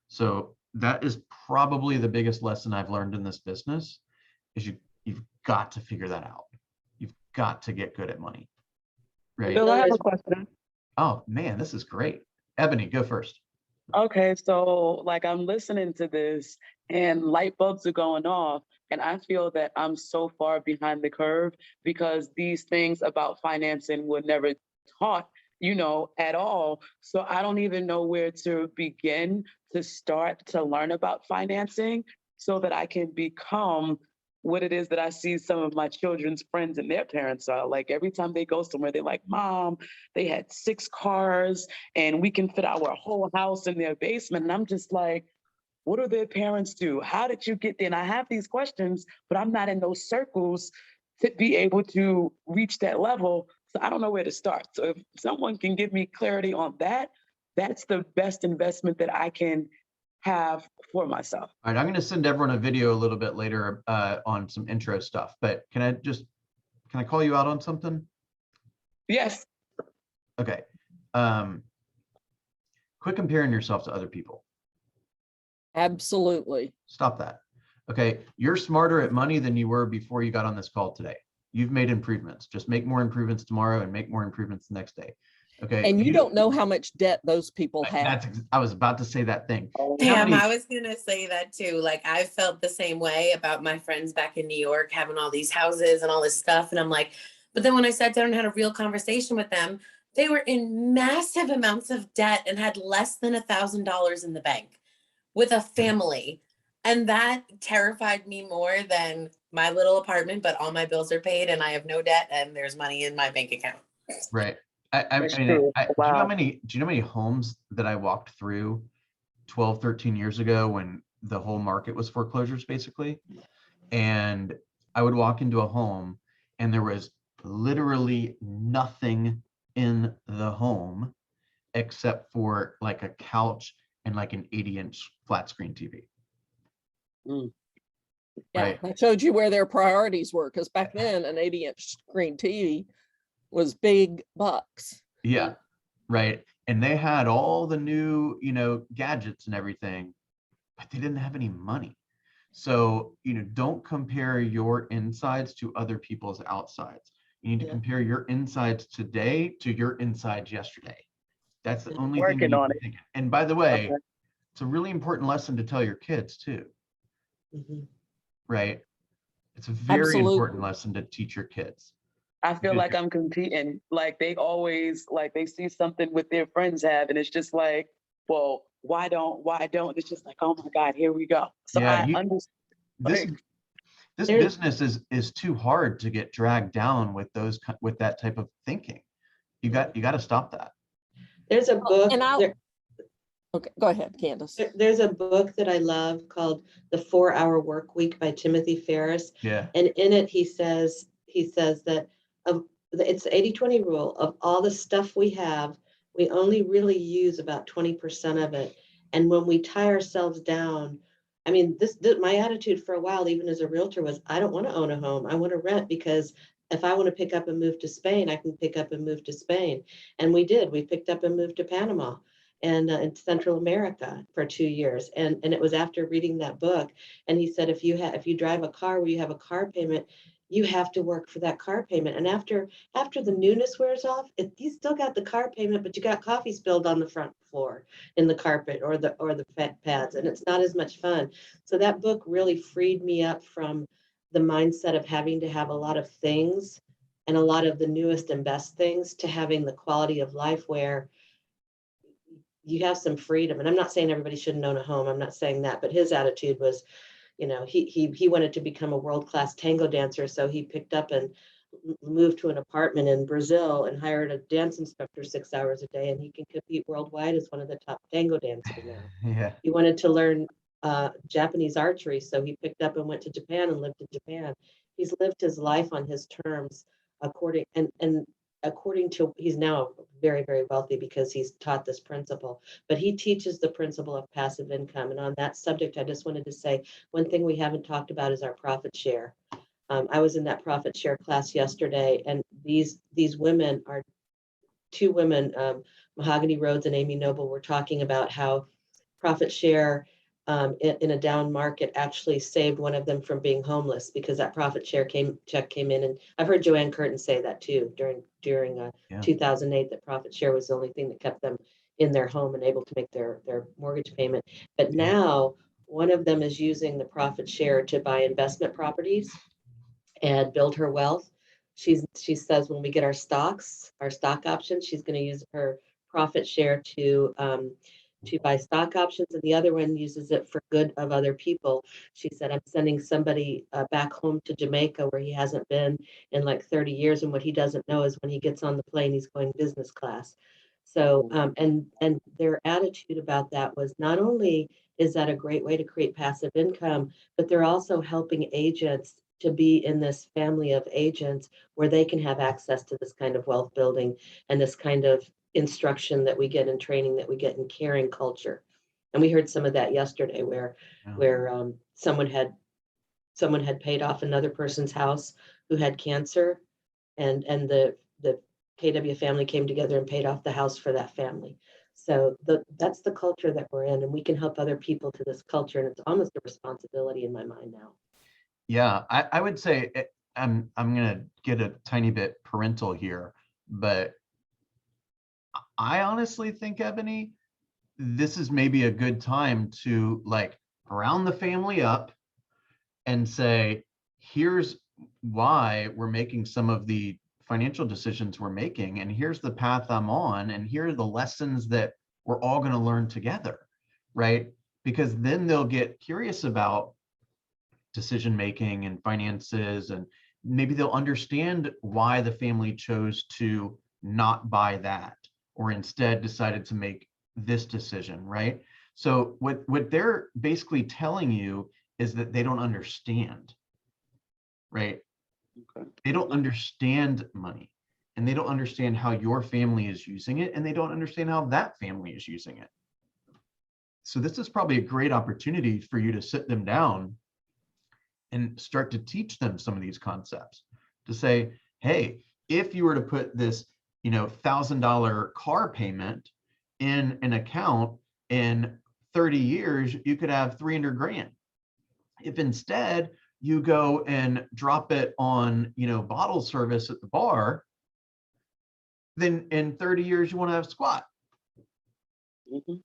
So that is probably the biggest lesson I've learned in this business is you've got to figure that out. You've got to get good at money, right? Bill, I have a question. Oh man, this is great. Ebony, go first. Okay, so like I'm listening to this and light bulbs are going off, and I feel that I'm so far behind the curve because these things about financing were never taught, at all. So I don't even know where to begin to start to learn about financing so that I can become what it is that I see some of my children's friends and their parents are. Like every time they go somewhere, they're like, Mom, they had 6 cars and we can fit our whole house in their basement. And I'm just like, what do their parents do? How did you get there? And I have these questions, but I'm not in those circles to be able to reach that level. So I don't know where to start. So if someone can give me clarity on that, that's the best investment that I can have for myself. All right, I'm going to send everyone a video a little bit later on some intro stuff, but can I call you out on something? Yes. Okay. Quit comparing yourself to other people. Absolutely. Stop that. Okay. You're smarter at money than you were before you got on this call today. You've made improvements. Just make more improvements tomorrow and make more improvements the next day. Okay. And you don't know how much debt those people have. I was about to say that thing. Damn, I was gonna say that too. Like I felt the same way about my friends back in New York having all these houses and all this stuff. And I'm like, but then when I sat down and had a real conversation with them, they were in massive amounts of debt and had less than $1,000 in the bank with a family. And that terrified me more than my little apartment, but all my bills are paid and I have no debt and there's money in my bank account. Right. I mean, true. do you know Wow. how many homes that I walked through 12, 13 years ago when the whole market was foreclosures basically? And I would walk into a home and there was literally nothing in the home except for like a couch and like an 80-inch flat screen TV. Mm. Yeah, Right. that showed you where their priorities were, because back then an 80-inch screen TV was big bucks. Yeah. Right. And they had all the new, gadgets and everything, but they didn't have any money. So, don't compare your insides to other people's outsides. You need to compare your insides today to your insides yesterday. That's the only thing you Working on need to think. And by the way, it's a really important lesson to tell your kids too, Mhm. right? It's a very Absolutely. important lesson to teach your kids. I feel like I'm competing. Like they always they see something with their friends have, and it's just like, well, why don't? It's just like, oh my God, here we go. So Yeah, I understand. This business is too hard to get dragged down with that type of thinking. You got to stop that. There's a book. Okay, go ahead, Candace. There's a book that I love called The 4-Hour Work Week by Timothy Ferriss. Yeah. And in it, he says that it's the 80-20 rule. Of all the stuff we have, we only really use about 20% of it. And when we tie ourselves down, I mean, my attitude for a while, even as a realtor, was I don't want to own a home. I want to rent, because if I want to pick up and move to Spain, I can pick up and move to Spain. And we did. We picked up and moved to Panama and in Central America for 2 years. And it was after reading that book. And he said, if you drive a car where you have a car payment, you have to work for that car payment. And after the newness wears off, you still got the car payment, but you got coffee spilled on the front floor in the carpet or the pads, and it's not as much fun. So that book really freed me up from the mindset of having to have a lot of things and a lot of the newest and best things, to having the quality of life where you have some freedom. And I'm not saying everybody shouldn't own a home. I'm not saying that, but his attitude was, he wanted to become a world-class tango dancer. So he picked up and moved to an apartment in Brazil and hired a dance instructor 6 hours a day, and he can compete worldwide as one of the top tango dancers now. Yeah. He wanted to learn Japanese archery, so he picked up and went to Japan and lived in Japan. He's lived his life on his terms, according to, he's now very, very wealthy because he's taught this principle, but he teaches the principle of passive income. And on that subject, I just wanted to say one thing we haven't talked about is our profit share. I was in that profit share class yesterday, and these women are two women, Mahogany Rhodes and Amy Noble, were talking about how profit share in a down market actually saved one of them from being homeless, because that profit share check came in. And I've heard Joanne Curtin say that too during Yeah. 2008, that profit share was the only thing that kept them in their home and able to make their mortgage payment. But Yeah. now one of them is using the profit share to buy investment properties and build her wealth. She says when we get our stock options, she's going to use her profit share to buy stock options, and the other one uses it for good of other people. She said, I'm sending somebody back home to Jamaica where he hasn't been in like 30 years, and what he doesn't know is when he gets on the plane, he's going business class. So and their attitude about that was, not only is that a great way to create passive income, but they're also helping agents to be in this family of agents where they can have access to this kind of wealth building and this kind of instruction that we get in training that we get in caring culture. And we heard some of that yesterday where someone had paid off another person's house who had cancer, and the KW family came together and paid off the house for that family. So that's the culture that we're in, and we can help other people to this culture, and it's almost a responsibility in my mind now. Yeah, I would say I'm gonna get a tiny bit parental here, but I honestly think, Ebony, this is maybe a good time to like round the family up and say, here's why we're making some of the financial decisions we're making, and here's the path I'm on, and here are the lessons that we're all going to learn together, right? Because then they'll get curious about decision making and finances, and maybe they'll understand why the family chose to not buy that or instead decided to make this decision, right? So what they're basically telling you is that they don't understand, right? Okay. They don't understand money, and they don't understand how your family is using it, and they don't understand how that family is using it. So this is probably a great opportunity for you to sit them down and start to teach them some of these concepts, to say, hey, if you were to put this, $1,000 car payment in an account in 30 years, you could have 300 grand. If instead you go and drop it on, bottle service at the bar, then in 30 years, you want to have squat. Mm-hmm.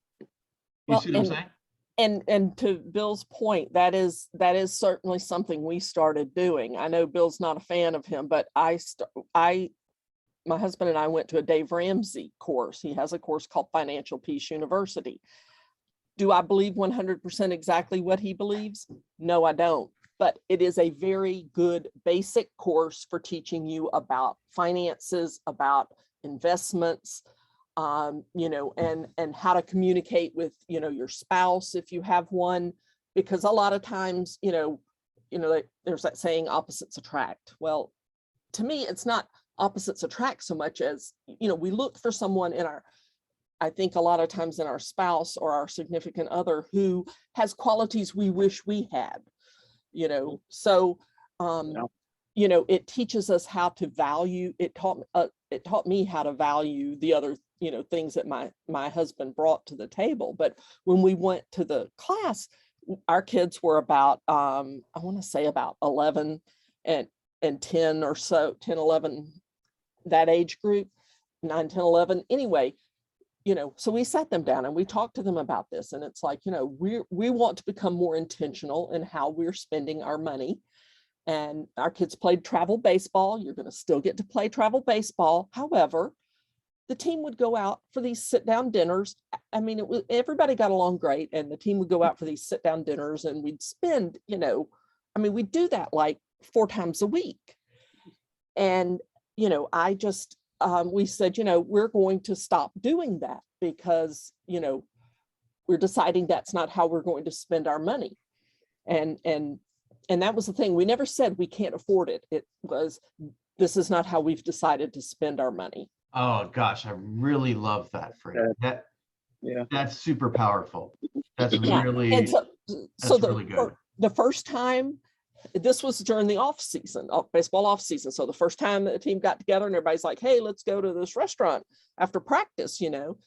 You see what I'm saying? And to Bill's point, that is certainly something we started doing. I know Bill's not a fan of him, but my husband and I went to a Dave Ramsey course. He has a course called Financial Peace University. Do I believe 100% exactly what he believes? No, I don't. But it is a very good basic course for teaching you about finances, about investments, and how to communicate with, your spouse if you have one, because a lot of times, there's that saying, opposites attract. Well, to me, it's not opposites attract so much as, we look for someone I think a lot of times in our spouse or our significant other who has qualities we wish we had, so, it teaches us how to value. It taught me how to value the other, things that my husband brought to the table. But when we went to the class, our kids were about, I want to say about 11 and 10 or so, 10, 11, that age group, 9, 10, 11. Anyway, so we sat them down and we talked to them about this. And it's like, we want to become more intentional in how we're spending our money. And our kids played travel baseball. You're going to still get to play travel baseball. However, the team would go out for these sit-down dinners. I mean, everybody got along great, and the team would go out for these sit-down dinners, and we'd spend, we'd do that like 4 times a week. And, you know, I just, we said, you know, we're going to stop doing that because, you know, we're deciding that's not how we're going to spend our money. And that was the thing. We never said we can't afford it. It was, this is not how we've decided to spend our money. Oh gosh, I really love that phrase. Yeah. That's super powerful. That's Yeah. really, And so that's really good. the first time, this was during the off season, baseball off season. So the first time the team got together and everybody's like, hey, let's go to this restaurant after practice, you know.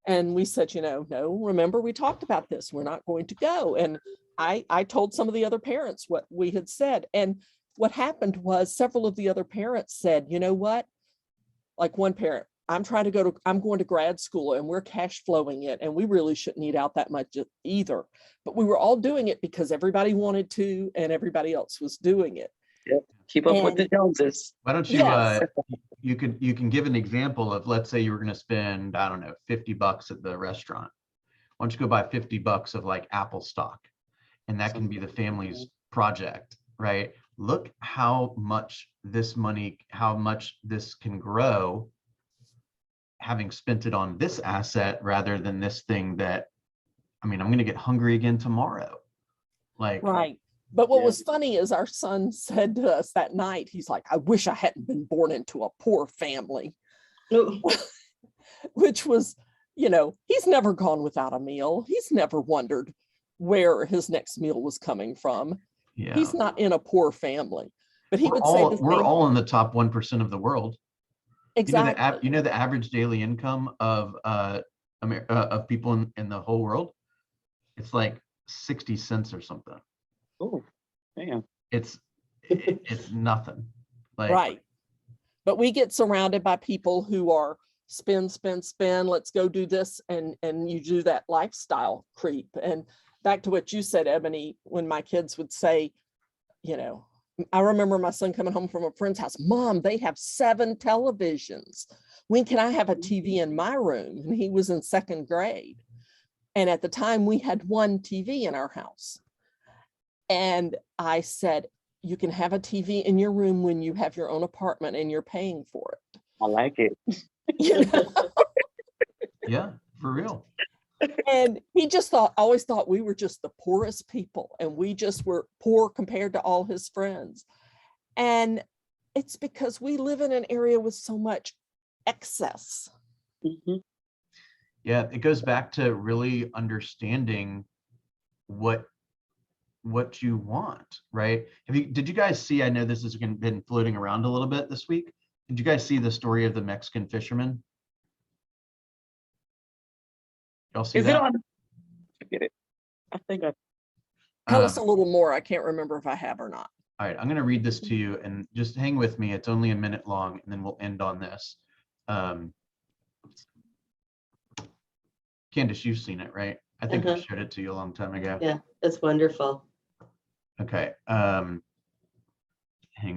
And we said, you know, no, remember we talked about this. We're not going to go. And I told some of the other parents what we had said. And what happened was several of the other parents said, you know what? Like one parent, I'm going to grad school and we're cash flowing it. And we really shouldn't eat out that much either. But we were all doing it because everybody wanted to and everybody else was doing it. Yep. Keep up with the Joneses. Why don't you, Yes. you can give an example of, let's say you were going to spend, I don't know, $50 at the restaurant. Why don't you go buy $50 of like Apple stock? And that can be the family's project, right? Look how much this money, how much this can grow, having spent it on this asset rather than this thing that, I mean, I'm going to get hungry again tomorrow. Like, Right. But what was funny is our son said to us that night, he's like, I wish I hadn't been born into a poor family, which was, you know, he's never gone without a meal. He's never wondered where his next meal was coming from. yeah, He's not in a poor family, but he we're would say all, the we're same. all in the top 1% of the world. Exactly. You know the average daily income of people in the whole world? It's like 60 cents or something. Oh, damn. It's nothing. Like, Right. But we get surrounded by people who are spend, let's go do this. And you do that lifestyle creep. And back to what you said, Ebony, when my kids would say, you know, I remember my son coming home from a friend's house, Mom, they have 7 televisions. When can I have a TV in my room? And he was in 2nd grade. And at the time we had 1 TV in our house. And I said, you can have a TV in your room when you have your own apartment and you're paying for it. I like it. You know? yeah, for real. And he just always thought we were just the poorest people and we just were poor compared to all his friends. And it's because we live in an area with so much excess. Mm-hmm. Yeah, it goes back to really understanding what you want, right? Did you guys see, I know this has been floating around a little bit this week. Did you guys see the story of the Mexican fisherman? Y'all see Is that? it on? Forget it. I think I. Tell us a little more. I can't remember if I have or not. All right, I'm going to read this to you and just hang with me. It's only a minute long and then we'll end on this. Candace, you've seen it, right? I think I showed it to you a long time ago. Yeah, that's wonderful. Okay. Hang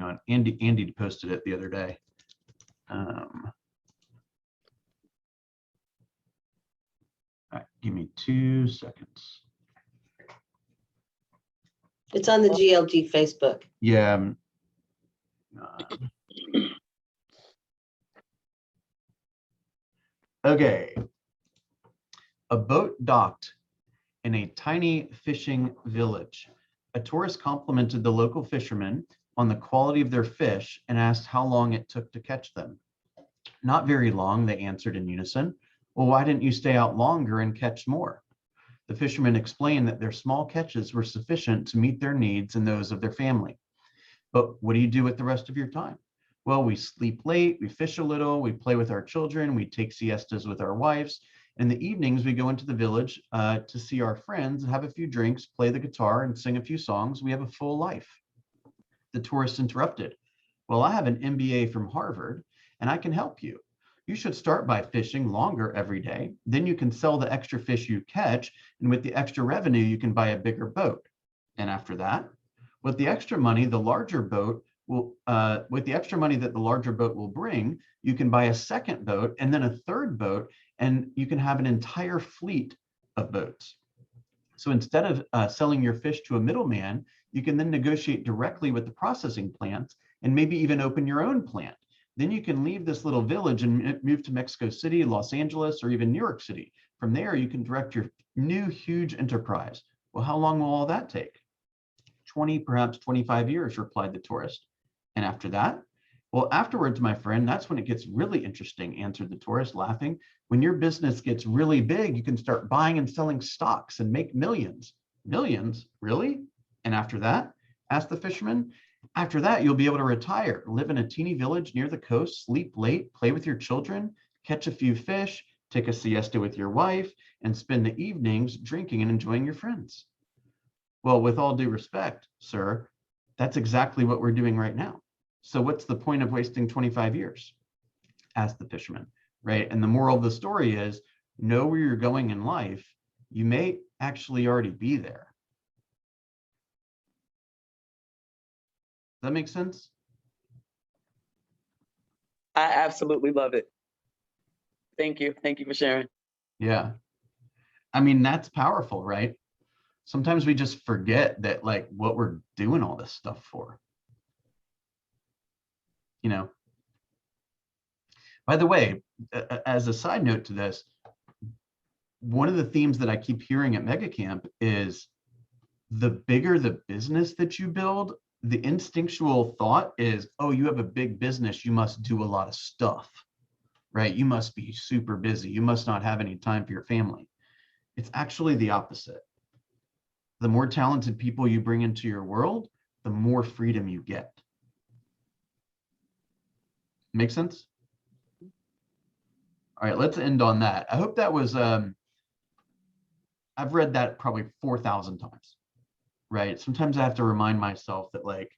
on. Andy posted it the other day. All right, give me 2 seconds. It's on the GLG Facebook. Yeah. Okay. A boat docked in a tiny fishing village. A tourist complimented the local fishermen on the quality of their fish and asked how long it took to catch them. Not very long, they answered in unison. Well, why didn't you stay out longer and catch more? The fishermen explained that their small catches were sufficient to meet their needs and those of their family. But what do you do with the rest of your time? Well, we sleep late, we fish a little, we play with our children, we take siestas with our wives. In the evenings, we go into the village to see our friends, have a few drinks, play the guitar, and sing a few songs. We have a full life. The tourist interrupted. Well, I have an MBA from Harvard, and I can help you. You should start by fishing longer every day. Then you can sell the extra fish you catch, and with the extra revenue, you can buy a bigger boat. And after that, with the extra money, the larger boat will, with the extra money that the larger boat will bring, you can buy a second boat and then a third boat, and you can have an entire fleet of boats. So instead of selling your fish to a middleman, you can then negotiate directly with the processing plants and maybe even open your own plant. Then you can leave this little village and move to Mexico City, Los Angeles, or even New York City. From there, you can direct your new huge enterprise. Well, how long will all that take? 20, perhaps 25 years, replied the tourist. And after that? Well, afterwards, my friend, that's when it gets really interesting, answered the tourist, laughing. When your business gets really big, you can start buying and selling stocks and make millions. Millions? Really? And after that? Asked the fisherman. After that, you'll be able to retire, live in a teeny village near the coast, sleep late, play with your children, catch a few fish, take a siesta with your wife, and spend the evenings drinking and enjoying your friends. Well, with all due respect, sir, that's exactly what we're doing right now. So what's the point of wasting 25 years? Asked the fisherman, right? And the moral of the story is, know where you're going in life. You may actually already be there. Does that make sense? I absolutely love it. Thank you. Thank you for sharing. Yeah. I mean, that's powerful, right? Sometimes we just forget that, like, what we're doing all this stuff for. You know, by the way, as a side note to this, one of the themes that I keep hearing at MegaCamp is the bigger the business that you build, the instinctual thought is, oh, you have a big business, you must do a lot of stuff, right? You must be super busy. You must not have any time for your family. It's actually the opposite. The more talented people you bring into your world, the more freedom you get. Make sense? All right, let's end on that. I hope that was, I've read that probably 4,000 times, right? Sometimes I have to remind myself that, like,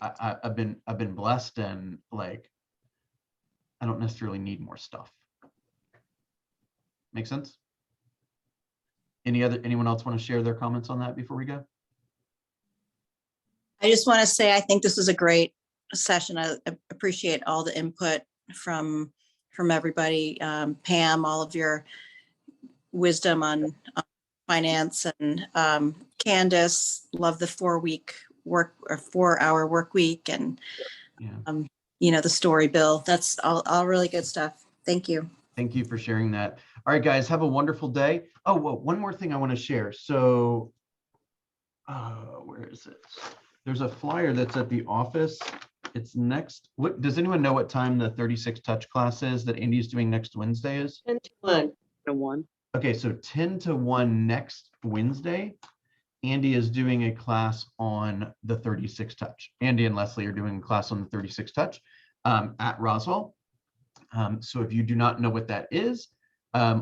I've been blessed, and, like, I don't necessarily need more stuff. Make sense? Anyone else want to share their comments on that before we go? I just want to say, I think this is a great session. I appreciate all the input from everybody. Pam, all of your wisdom on finance, and Candace, love the 4-hour work week, and Yeah. the story, Bill. That's all really good stuff. Thank you. Thank you for sharing that. All right, guys, have a wonderful day. Oh, well, one more thing I want to share. So, where is it? There's a flyer that's at the office. It's next. What does anyone know what time the 36 touch class is that Andy is doing next Wednesday is? 10 to 1. The one. Okay, so 10 to 1 next Wednesday, Andy is doing a class on the 36 touch. Andy and Leslie are doing a class on the 36 touch at Roswell. So if you do not know what that is,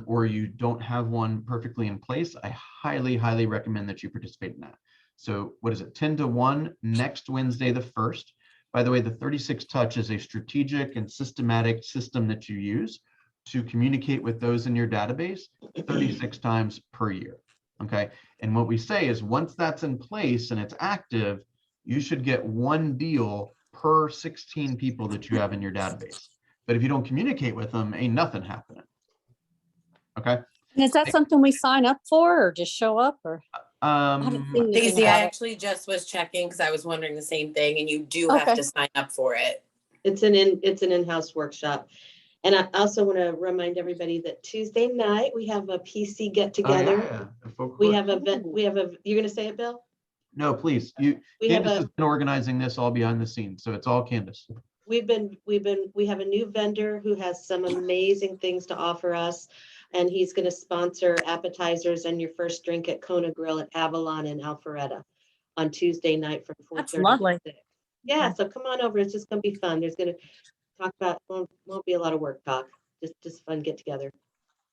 or you don't have one perfectly in place, I highly, highly recommend that you participate in that. So what is it, 10 to 1 next Wednesday, the 1st. By the way, the 36 touch is a strategic and systematic system that you use to communicate with those in your database 36 times per year. Okay. And what we say is, once that's in place and it's active, you should get 1 deal per 16 people that you have in your database. But if you don't communicate with them, ain't nothing happening. Okay. And is that something we sign up for, or just show up, or? I haven't seen anything Daisy, I about it. actually just was checking because I was wondering the same thing, and you do have Okay. to sign up for it. It's an in-house workshop. And I also want to remind everybody that Tuesday night we have a PC get together. We have you're going to say it, Bill? No, please. Candace has been organizing this all behind the scenes, so it's all Candace. We have a new vendor who has some amazing things to offer us, and he's going to sponsor appetizers and your first drink at Kona Grill at Avalon and Alpharetta on Tuesday night from 4:30. That's lovely. to 6. Yeah, so come on over. It's just going to be fun. There's going to talk about, won't be a lot of work talk, just fun get together.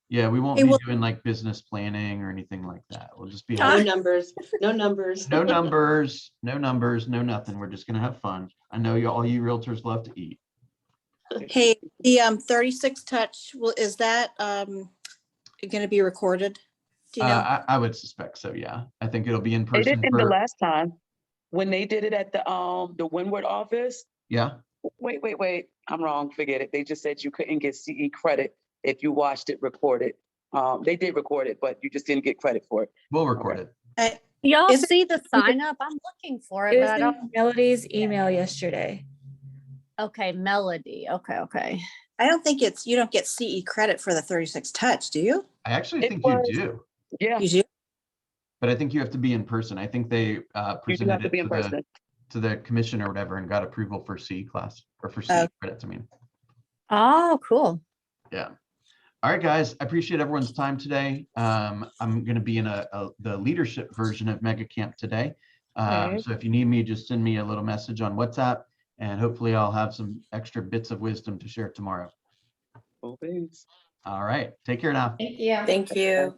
Yeah, we won't be doing like business planning or anything like that. We'll just be No numbers, no numbers. no numbers, no numbers, no nothing. We're just gonna have fun. I know all you realtors love to eat. Hey, the 36 touch, is that going to be recorded? Do you know? I would suspect so. Yeah, I think it'll be in They person. did it the last time when they did it at the Windward office. Yeah. Wait. I'm wrong. Forget it. They just said you couldn't get CE credit if you watched it recorded. They did record it, but you just didn't get credit for it. We'll record it. Y'all Is it- see the sign up? I'm looking for it, It but was I in don't. Melody's email yesterday. Okay, Melody. Okay. I don't think you don't get CE credit for the 36 touch, do you? I actually It think you was- do, Yeah, You do? but I think you have to be in person. I think they you do have presented to it be in person. to the commission or whatever and got approval for C class or for C Oh. credits. I mean, Oh, cool. yeah. All right, guys, I appreciate everyone's time today. I'm going to be in the leadership version of Mega Camp today. Alright. So if you need me, just send me a little message on WhatsApp, and hopefully I'll have some extra bits of wisdom to share tomorrow. Cool beans. All right, take care now. Thank you. Thank you.